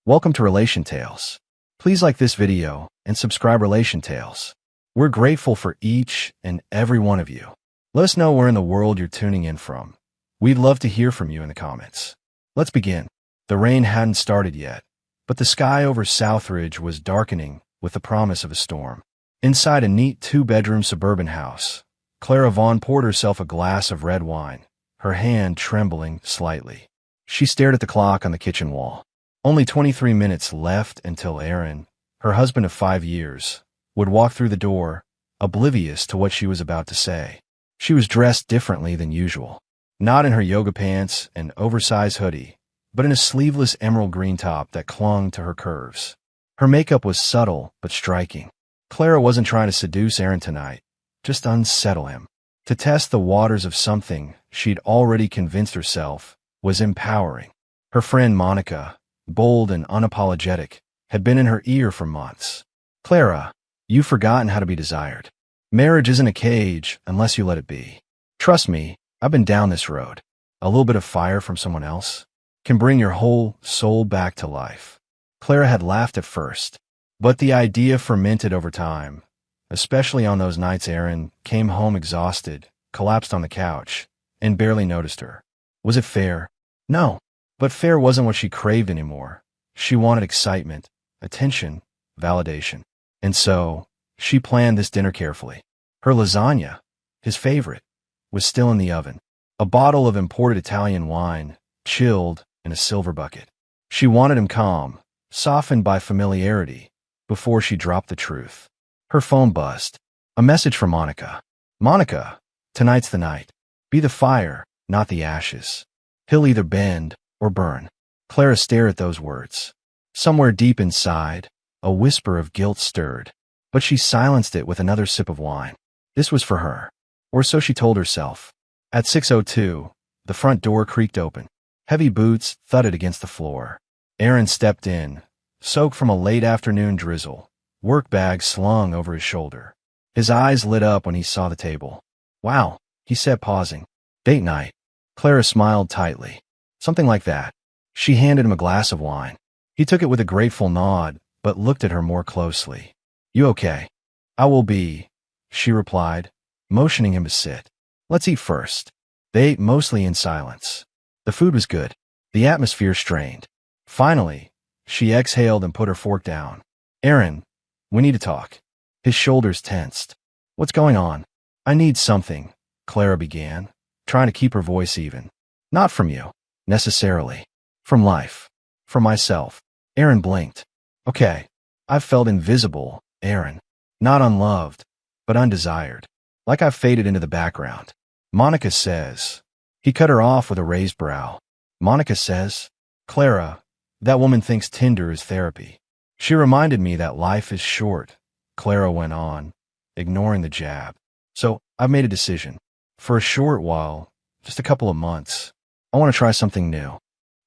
Welcome to Relation Tales. Please like this video and subscribe Relation Tales. We're grateful for each and every one of you. Let us know where in the world you're tuning in from. We'd love to hear from you in the comments. Let's begin. The rain hadn't started yet, but the sky over Southridge was darkening with the promise of a storm. Inside a neat two-bedroom suburban house, Clara Vaughn poured herself a glass of red wine, her hand trembling slightly. She stared at the clock on the kitchen wall. Only 23 minutes left until Aaron, her husband of 5 years, would walk through the door, oblivious to what she was about to say. She was dressed differently than usual. Not in her yoga pants and oversized hoodie, but in a sleeveless emerald green top that clung to her curves. Her makeup was subtle but striking. Clara wasn't trying to seduce Aaron tonight, just unsettle him. To test the waters of something she'd already convinced herself was empowering. Her friend Monica, bold and unapologetic, had been in her ear for months. "Clara, you've forgotten how to be desired. Marriage isn't a cage unless you let it be. Trust me, I've been down this road. A little bit of fire from someone else can bring your whole soul back to life." Clara had laughed at first, but the idea fermented over time, especially on those nights Aaron came home exhausted, collapsed on the couch, and barely noticed her. Was it fair? No. But fair wasn't what she craved anymore. She wanted excitement, attention, validation. And so, she planned this dinner carefully. Her lasagna, his favorite, was still in the oven. A bottle of imported Italian wine, chilled in a silver bucket. She wanted him calm, softened by familiarity, before she dropped the truth. Her phone buzzed. A message from Monica. "Monica, tonight's the night. Be the fire, not the ashes. He'll either bend or burn." Clara stared at those words. Somewhere deep inside, a whisper of guilt stirred, but she silenced it with another sip of wine. This was for her, or so she told herself. At 6:02, the front door creaked open. Heavy boots thudded against the floor. Aaron stepped in, soaked from a late afternoon drizzle, work bag slung over his shoulder. His eyes lit up when he saw the table. "Wow," he said, pausing. "Date night." Clara smiled tightly. "Something like that." She handed him a glass of wine. He took it with a grateful nod, but looked at her more closely. "You okay?" "I will be," she replied, motioning him to sit. "Let's eat first." They ate mostly in silence. The food was good. The atmosphere strained. Finally, she exhaled and put her fork down. "Aaron, we need to talk." His shoulders tensed. "What's going on?" "I need something," Clara began, trying to keep her voice even. "Not from you, necessarily. From life. From myself." Aaron blinked. "Okay. I've felt invisible, Aaron. Not unloved, but undesired. Like I've faded into the background. Monica says." He cut her off with a raised brow. "Monica says?" "Clara, that woman thinks Tinder is therapy. She reminded me that life is short," Clara went on, ignoring the jab. "So I've made a decision. For a short while, just a couple of months, I want to try something new."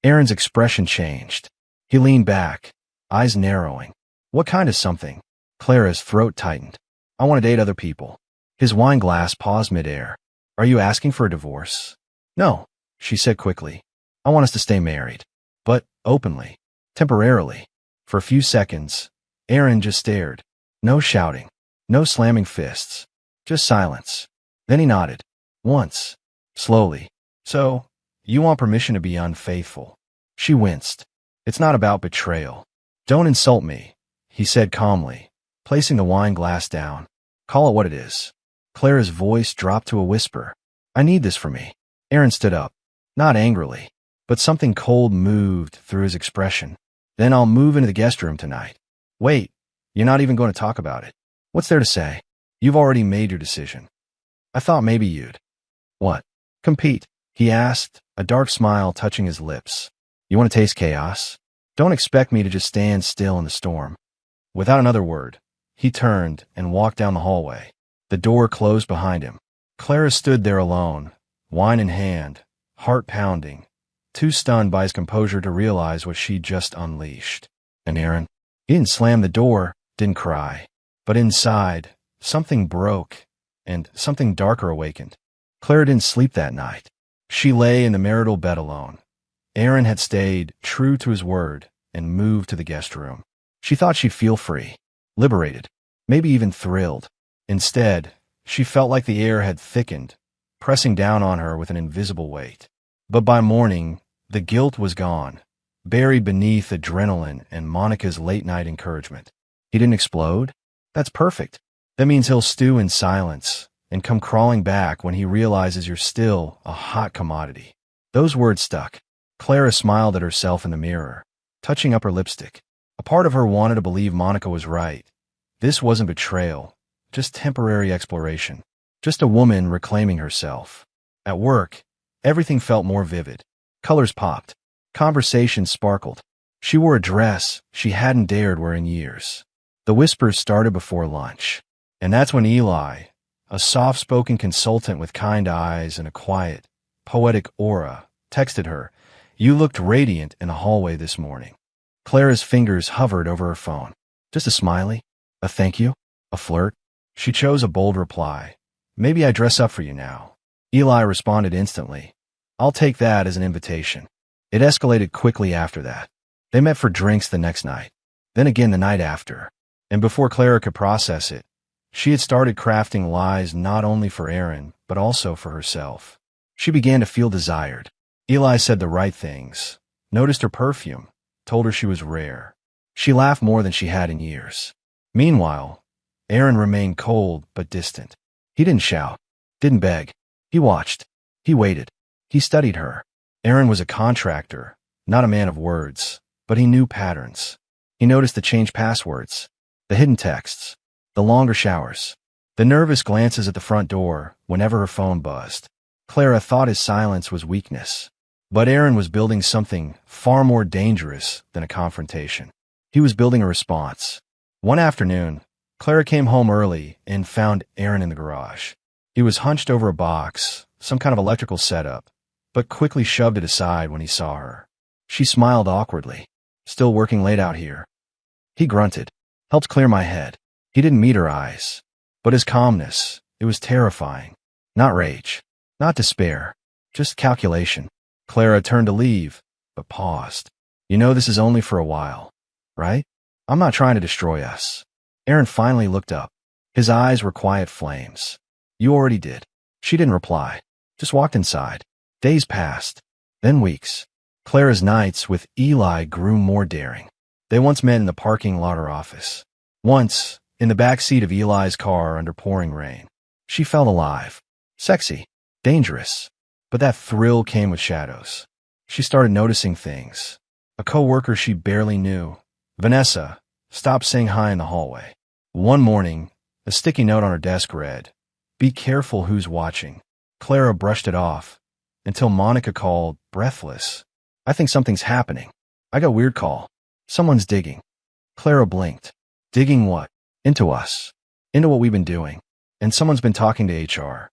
Aaron's expression changed. He leaned back, eyes narrowing. "What kind of something?" Clara's throat tightened. "I want to date other people." His wine glass paused midair. "Are you asking for a divorce?" "No," she said quickly. "I want us to stay married. But openly. Temporarily." For a few seconds, Aaron just stared. No shouting. No slamming fists. Just silence. Then he nodded. Once. Slowly. "So, you want permission to be unfaithful?" She winced. "It's not about betrayal." "Don't insult me," he said calmly, placing the wine glass down. "Call it what it is." Clara's voice dropped to a whisper. "I need this for me." Aaron stood up. Not angrily, but something cold moved through his expression. "Then I'll move into the guest room tonight." "Wait, you're not even going to talk about it." "What's there to say? You've already made your decision." "I thought maybe you'd." "What? Compete?" he asked, a dark smile touching his lips. "You want to taste chaos? Don't expect me to just stand still in the storm." Without another word, he turned and walked down the hallway. The door closed behind him. Clara stood there alone, wine in hand, heart pounding, too stunned by his composure to realize what she'd just unleashed. And Aaron? He didn't slam the door, didn't cry. But inside, something broke, and something darker awakened. Clara didn't sleep that night. She lay in the marital bed alone. Aaron had stayed true to his word, and moved to the guest room. She thought she'd feel free, liberated, maybe even thrilled. Instead, she felt like the air had thickened, pressing down on her with an invisible weight. But by morning, the guilt was gone, buried beneath adrenaline and Monica's late-night encouragement. He didn't explode? That's perfect. That means he'll stew in silence and come crawling back when he realizes you're still a hot commodity. Those words stuck. Clara smiled at herself in the mirror, touching up her lipstick. A part of her wanted to believe Monica was right. This wasn't betrayal, just temporary exploration. Just a woman reclaiming herself. At work, everything felt more vivid. Colors popped. Conversations sparkled. She wore a dress she hadn't dared wear in years. The whispers started before lunch. And that's when Eli, a soft-spoken consultant with kind eyes and a quiet, poetic aura, texted her, "You looked radiant in the hallway this morning." Clara's fingers hovered over her phone. Just a smiley? A thank you? A flirt? She chose a bold reply. "Maybe I dress up for you now." Eli responded instantly. "I'll take that as an invitation." It escalated quickly after that. They met for drinks the next night, then again the night after. And before Clara could process it, she had started crafting lies not only for Aaron, but also for herself. She began to feel desired. Eli said the right things, noticed her perfume, told her she was rare. She laughed more than she had in years. Meanwhile, Aaron remained cold but distant. He didn't shout, didn't beg. He watched. He waited. He studied her. Aaron was a contractor, not a man of words, but he knew patterns. He noticed the changed passwords, the hidden texts, the longer showers, the nervous glances at the front door whenever her phone buzzed. Clara thought his silence was weakness, but Aaron was building something far more dangerous than a confrontation. He was building a response. One afternoon, Clara came home early and found Aaron in the garage. He was hunched over a box, some kind of electrical setup, but quickly shoved it aside when he saw her. She smiled awkwardly. "Still working late out here?" He grunted. "Helped clear my head." He didn't meet her eyes, but his calmness, it was terrifying. Not rage, not despair, just calculation. Clara turned to leave, but paused. "You know this is only for a while, right? I'm not trying to destroy us." Aaron finally looked up. His eyes were quiet flames. "You already did." She didn't reply, just walked inside. Days passed, then weeks. Clara's nights with Eli grew more daring. They once met in the parking lot or office. Once, in the back seat of Eli's car under pouring rain. She felt alive, sexy, dangerous. But that thrill came with shadows. She started noticing things. A coworker she barely knew, Vanessa, stopped saying hi in the hallway. One morning, a sticky note on her desk read, "Be careful who's watching." Clara brushed it off, until Monica called, breathless. "I think something's happening. I got a weird call. Someone's digging." Clara blinked. "Digging what?" "Into us. Into what we've been doing. And someone's been talking to HR."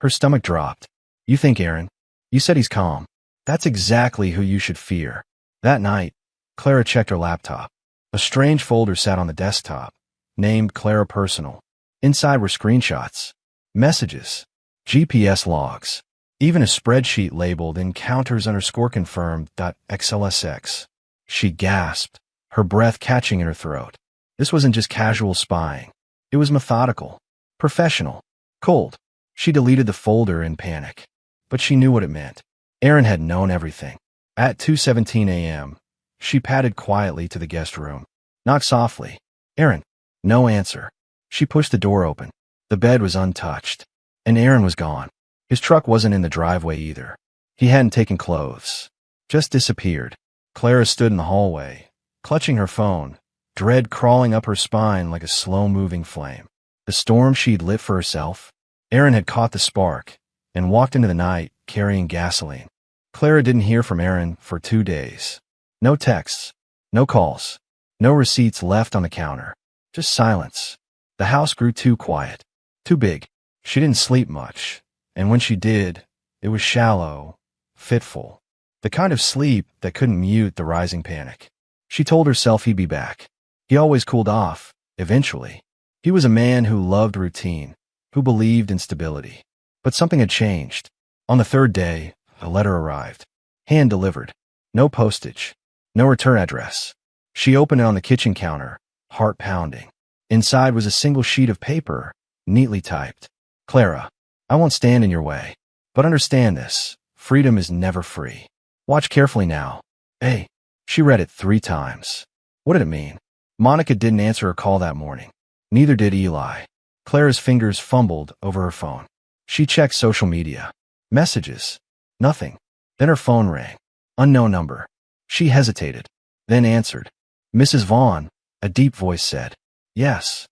Her stomach dropped. "You think Aaron? You said he's calm. That's exactly who you should fear." That night, Clara checked her laptop. A strange folder sat on the desktop, named Clara Personal. Inside were screenshots, messages, GPS logs, even a spreadsheet labeled encounters_confirmed.xlsx. She gasped, her breath catching in her throat. This wasn't just casual spying. It was methodical, professional, cold. She deleted the folder in panic, but she knew what it meant. Aaron had known everything. At 2:17 a.m., she padded quietly to the guest room. Knocked softly. "Aaron." No answer. She pushed the door open. The bed was untouched, and Aaron was gone. His truck wasn't in the driveway either. He hadn't taken clothes. Just disappeared. Clara stood in the hallway, clutching her phone, dread crawling up her spine like a slow-moving flame. The storm she'd lit for herself? Aaron had caught the spark and walked into the night carrying gasoline. Clara didn't hear from Aaron for 2 days. No texts, no calls, no receipts left on the counter. Just silence. The house grew too quiet, too big. She didn't sleep much, and when she did, it was shallow, fitful. The kind of sleep that couldn't mute the rising panic. She told herself he'd be back. He always cooled off, eventually. He was a man who loved routine, who believed in stability. But something had changed. On the third day, a letter arrived. Hand-delivered. No postage. No return address. She opened it on the kitchen counter, heart pounding. Inside was a single sheet of paper, neatly typed. Clara, I won't stand in your way. But understand this, freedom is never free. Watch carefully now. Hey. She read it 3 times. What did it mean? Monica didn't answer her call that morning. Neither did Eli. Clara's fingers fumbled over her phone. She checked social media. Messages. Nothing. Then her phone rang. Unknown number. She hesitated, then answered. Mrs. Vaughn, a deep voice said. Yes.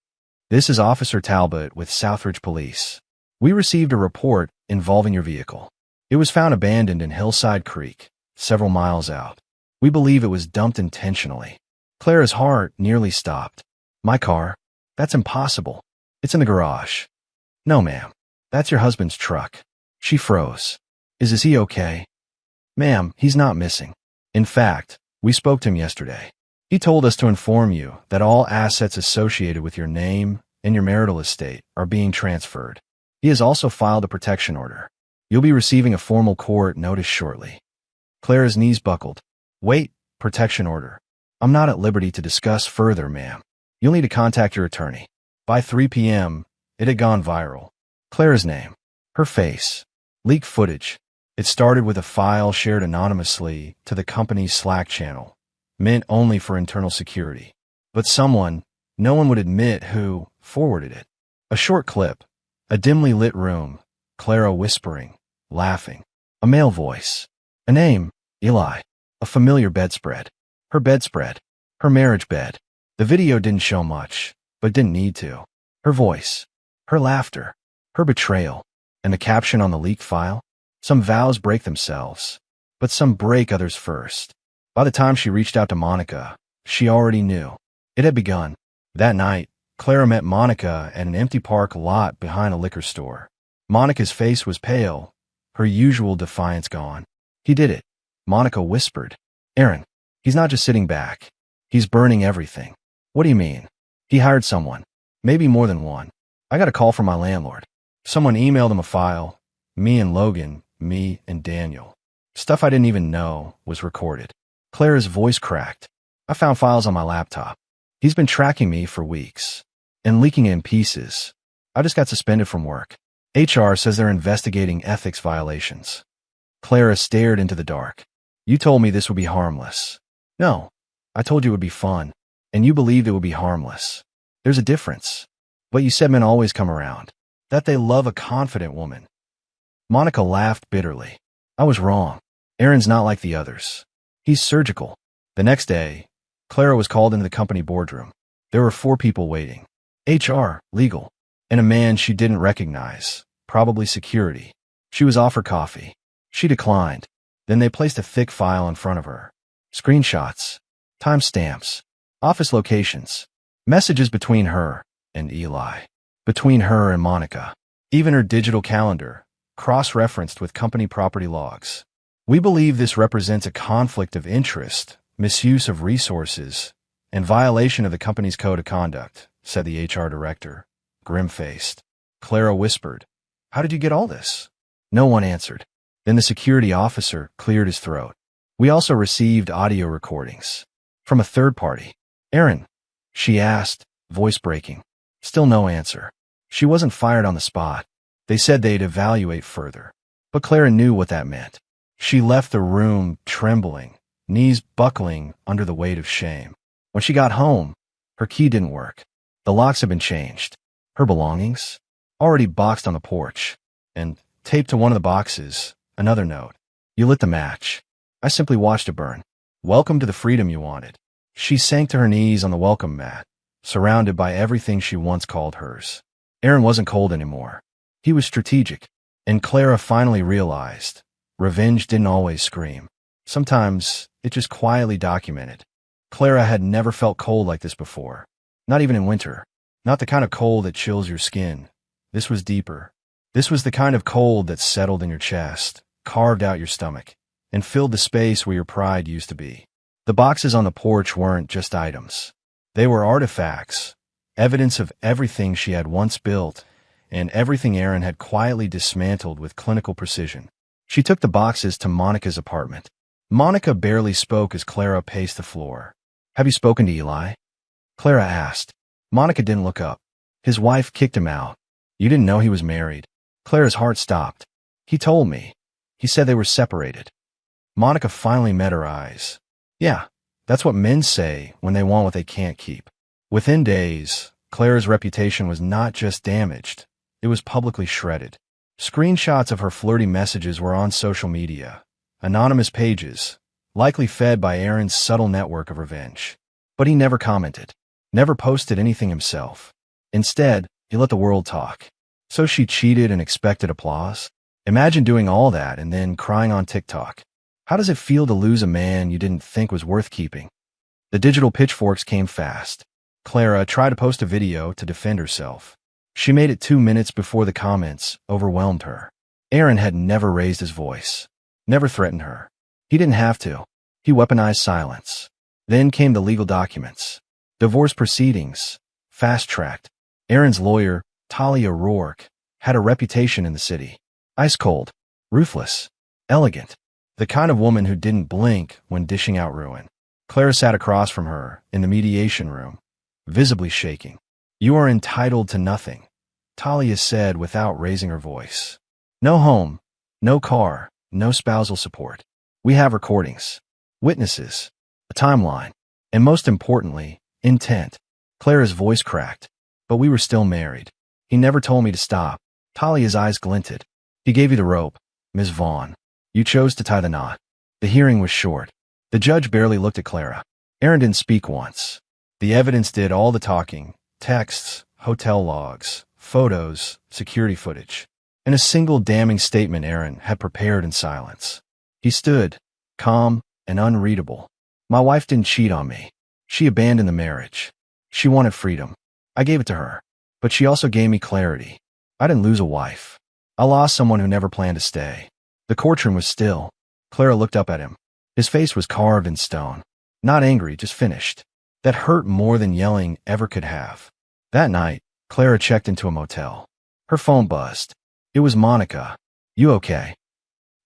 This is Officer Talbot with Southridge Police. We received a report involving your vehicle. It was found abandoned in Hillside Creek, several miles out. We believe it was dumped intentionally. Clara's heart nearly stopped. My car? That's impossible. It's in the garage. No, ma'am. That's your husband's truck. She froze. Is he okay? Ma'am, he's not missing. In fact, we spoke to him yesterday. He told us to inform you that all assets associated with your name and your marital estate are being transferred. He has also filed a protection order. You'll be receiving a formal court notice shortly. Clara's knees buckled. Wait, protection order. I'm not at liberty to discuss further, ma'am. You'll need to contact your attorney. By 3 p.m., it had gone viral. Clara's name, her face, leaked footage. It started with a file shared anonymously to the company's Slack channel, meant only for internal security. But someone, no one would admit who, forwarded it. A short clip, a dimly lit room, Clara whispering, laughing, a male voice, a name, Eli, a familiar bedspread, her marriage bed. The video didn't show much, but didn't need to. Her voice, her laughter, her betrayal, and the caption on the leaked file. Some vows break themselves, but some break others first. By the time she reached out to Monica, she already knew. It had begun. That night, Clara met Monica at an empty park lot behind a liquor store. Monica's face was pale, her usual defiance gone. He did it. Monica whispered. Aaron, he's not just sitting back. He's burning everything. What do you mean? He hired someone. Maybe more than one. I got a call from my landlord. Someone emailed him a file. Me and Logan, me and Daniel. Stuff I didn't even know was recorded. Clara's voice cracked. I found files on my laptop. He's been tracking me for weeks and leaking it in pieces. I just got suspended from work. HR says they're investigating ethics violations. Clara stared into the dark. You told me this would be harmless. No, I told you it would be fun, and you believed it would be harmless. There's a difference. But you said men always come around, that they love a confident woman. Monica laughed bitterly. I was wrong. Aaron's not like the others. He's surgical. The next day, Clara was called into the company boardroom. There were 4 people waiting. HR, legal, and a man she didn't recognize, probably security. She was offered coffee. She declined. Then they placed a thick file in front of her. Screenshots, timestamps, office locations, messages between her and Eli, between her and Monica, even her digital calendar, cross-referenced with company property logs. We believe this represents a conflict of interest, misuse of resources, and violation of the company's code of conduct, said the HR director, grim-faced. Clara whispered, How did you get all this? No one answered. Then the security officer cleared his throat. We also received audio recordings from a third party. Aaron, she asked, voice breaking. Still no answer. She wasn't fired on the spot. They said they'd evaluate further. But Clara knew what that meant. She left the room trembling, knees buckling under the weight of shame. When she got home, her key didn't work. The locks had been changed. Her belongings? Already boxed on the porch. And taped to one of the boxes, another note. You lit the match. I simply watched it burn. Welcome to the freedom you wanted. She sank to her knees on the welcome mat, surrounded by everything she once called hers. Aaron wasn't cold anymore. He was strategic. And Clara finally realized, revenge didn't always scream. Sometimes it just quietly documented. Clara had never felt cold like this before. Not even in winter. Not the kind of cold that chills your skin. This was deeper. This was the kind of cold that settled in your chest, carved out your stomach, and filled the space where your pride used to be. The boxes on the porch weren't just items. They were artifacts, evidence of everything she had once built, and everything Aaron had quietly dismantled with clinical precision. She took the boxes to Monica's apartment. Monica barely spoke as Clara paced the floor. "Have you spoken to Eli?" Clara asked. Monica didn't look up. "His wife kicked him out." "You didn't know he was married?" Clara's heart stopped. "He told me. He said they were separated." Monica finally met her eyes. "Yeah, that's what men say when they want what they can't keep." Within days, Clara's reputation was not just damaged, it was publicly shredded. Screenshots of her flirty messages were on social media, anonymous pages, likely fed by Aaron's subtle network of revenge. But he never commented, never posted anything himself. Instead, he let the world talk. So she cheated and expected applause? Imagine doing all that and then crying on TikTok. How does it feel to lose a man you didn't think was worth keeping? The digital pitchforks came fast. Clara tried to post a video to defend herself. She made it 2 minutes before the comments overwhelmed her. Aaron had never raised his voice, never threatened her. He didn't have to. He weaponized silence. Then came the legal documents. Divorce proceedings, fast-tracked. Aaron's lawyer, Talia Rourke, had a reputation in the city. Ice cold, ruthless, elegant. The kind of woman who didn't blink when dishing out ruin. Clara sat across from her in the mediation room, visibly shaking. "You are entitled to nothing," Talia said without raising her voice. "No home, no car, no spousal support. We have recordings, witnesses, a timeline, and most importantly, intent." Clara's voice cracked. "But we were still married. He never told me to stop." Talia's eyes glinted. "He gave you the rope, Ms. Vaughn. You chose to tie the knot." The hearing was short. The judge barely looked at Clara. Aaron didn't speak once. The evidence did all the talking. Texts, hotel logs, photos, security footage. And a single damning statement Aaron had prepared in silence. He stood, calm and unreadable. "My wife didn't cheat on me. She abandoned the marriage. She wanted freedom. I gave it to her. But she also gave me clarity. I didn't lose a wife. I lost someone who never planned to stay." The courtroom was still. Clara looked up at him. His face was carved in stone. Not angry, just finished. That hurt more than yelling ever could have. That night, Clara checked into a motel. Her phone buzzed. It was Monica. "You okay?"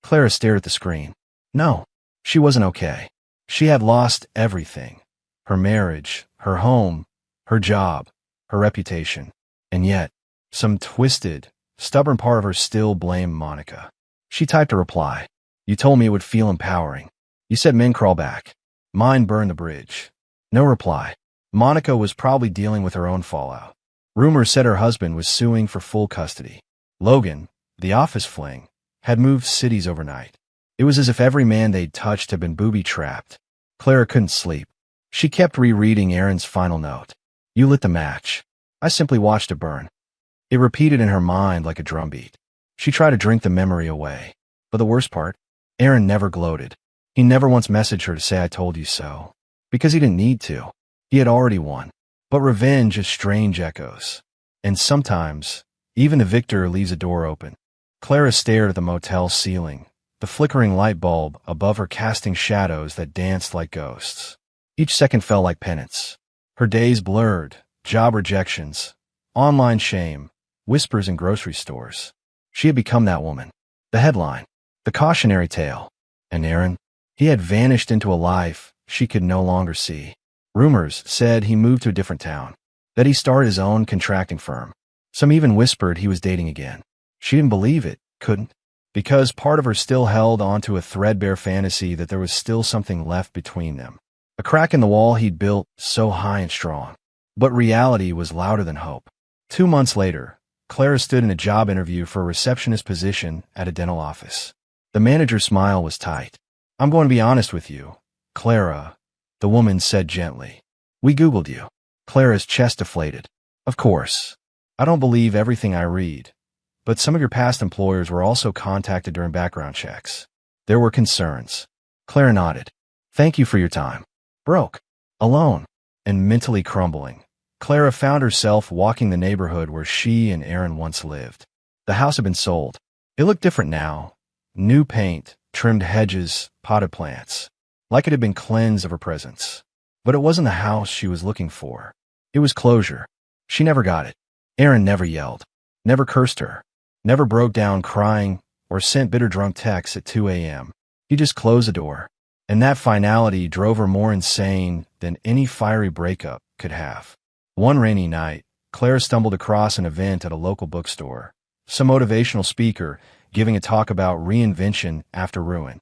Clara stared at the screen. No, she wasn't okay. She had lost everything. Her marriage, her home, her job, her reputation. And yet, some twisted, stubborn part of her still blamed Monica. She typed a reply. "You told me it would feel empowering. You said men crawl back. Mine burned the bridge." No reply. Monica was probably dealing with her own fallout. Rumors said her husband was suing for full custody. Logan, the office fling, had moved cities overnight. It was as if every man they'd touched had been booby-trapped. Clara couldn't sleep. She kept rereading Aaron's final note. "You lit the match. I simply watched it burn." It repeated in her mind like a drumbeat. She tried to drink the memory away. But the worst part? Aaron never gloated. He never once messaged her to say "I told you so." Because he didn't need to. He had already won. But revenge is strange echoes. And sometimes, even the victor leaves a door open. Clara stared at the motel ceiling, the flickering light bulb above her casting shadows that danced like ghosts. Each second felt like penance. Her days blurred, job rejections, online shame, whispers in grocery stores. She had become that woman. The headline, the cautionary tale. And Aaron? He had vanished into a life she could no longer see. Rumors said he moved to a different town, that he started his own contracting firm. Some even whispered he was dating again. She didn't believe it, couldn't, because part of her still held onto a threadbare fantasy that there was still something left between them. A crack in the wall he'd built so high and strong. But reality was louder than hope. 2 months later, Clara stood in a job interview for a receptionist position at a dental office. The manager's smile was tight. "I'm going to be honest with you, Clara," the woman said gently. "We Googled you." Clara's chest deflated. "Of course. I don't believe everything I read. But some of your past employers were also contacted during background checks. There were concerns." Clara nodded. "Thank you for your time." Broke, alone, and mentally crumbling, Clara found herself walking the neighborhood where she and Aaron once lived. The house had been sold. It looked different now. New paint, trimmed hedges, potted plants. Like it had been cleansed of her presence. But it wasn't the house she was looking for. It was closure. She never got it. Aaron never yelled, never cursed her, never broke down crying or sent bitter drunk texts at 2 a.m. He just closed the door. And that finality drove her more insane than any fiery breakup could have. One rainy night, Clara stumbled across an event at a local bookstore. Some motivational speaker giving a talk about reinvention after ruin.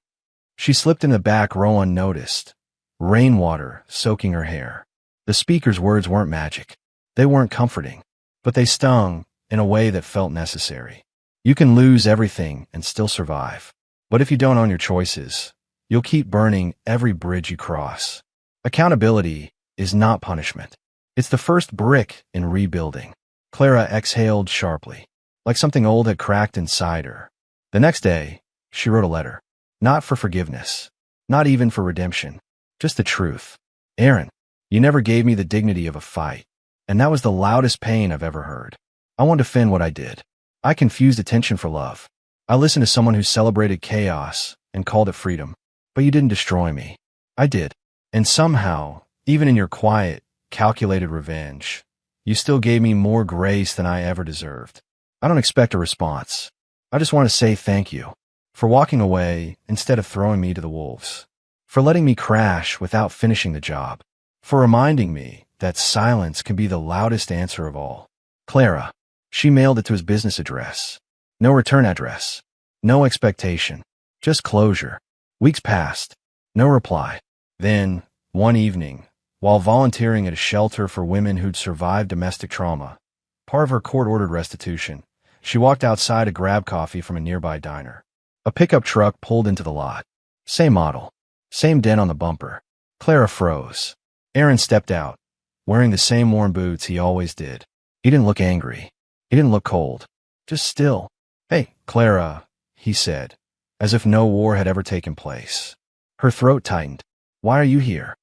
She slipped in the back row unnoticed, rainwater soaking her hair. The speaker's words weren't magic. They weren't comforting, but they stung in a way that felt necessary. You can lose everything and still survive. But if you don't own your choices, you'll keep burning every bridge you cross. Accountability is not punishment. It's the first brick in rebuilding. Clara exhaled sharply, like something old had cracked inside her. The next day, she wrote a letter. Not for forgiveness. Not even for redemption. Just the truth. Aaron, you never gave me the dignity of a fight. And that was the loudest pain I've ever heard. I want to defend what I did. I confused attention for love. I listened to someone who celebrated chaos and called it freedom. But you didn't destroy me. I did. And somehow, even in your quiet, calculated revenge, you still gave me more grace than I ever deserved. I don't expect a response. I just want to say thank you for walking away instead of throwing me to the wolves, for letting me crash without finishing the job, for reminding me that silence can be the loudest answer of all. Clara. She mailed it to his business address. No return address. No expectation. Just closure. Weeks passed. No reply. Then, one evening, while volunteering at a shelter for women who'd survived domestic trauma, part of her court-ordered restitution, she walked outside to grab coffee from a nearby diner. A pickup truck pulled into the lot. Same model. Same dent on the bumper. Clara froze. Aaron stepped out, wearing the same worn boots he always did. He didn't look angry. He didn't look cold. Just still. Hey, Clara, he said, as if no war had ever taken place. Her throat tightened. Why are you here?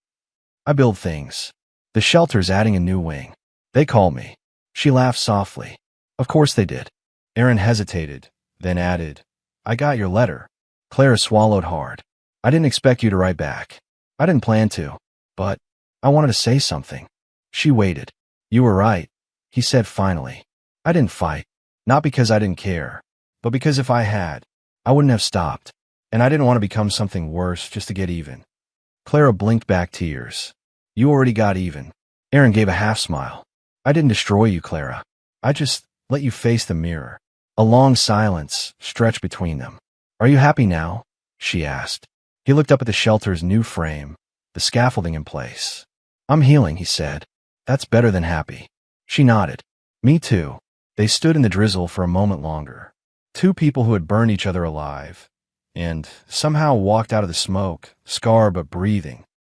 I build things. The shelter's adding a new wing. They call me. She laughed softly. Of course they did. Aaron hesitated, then added, I got your letter. Clara swallowed hard. I didn't expect you to write back. I didn't plan to. But I wanted to say something. She waited. You were right, he said finally. I didn't fight. Not because I didn't care, but because if I had, I wouldn't have stopped. And I didn't want to become something worse just to get even. Clara blinked back tears. You already got even. Aaron gave a half smile. I didn't destroy you, Clara. I just let you face the mirror. A long silence stretched between them. Are you happy now? She asked. He looked up at the shelter's new frame, the scaffolding in place. I'm healing, he said. That's better than happy. She nodded. Me too. They stood in the drizzle for a moment longer. Two people who had burned each other alive, and somehow walked out of the smoke, scarred but breathing,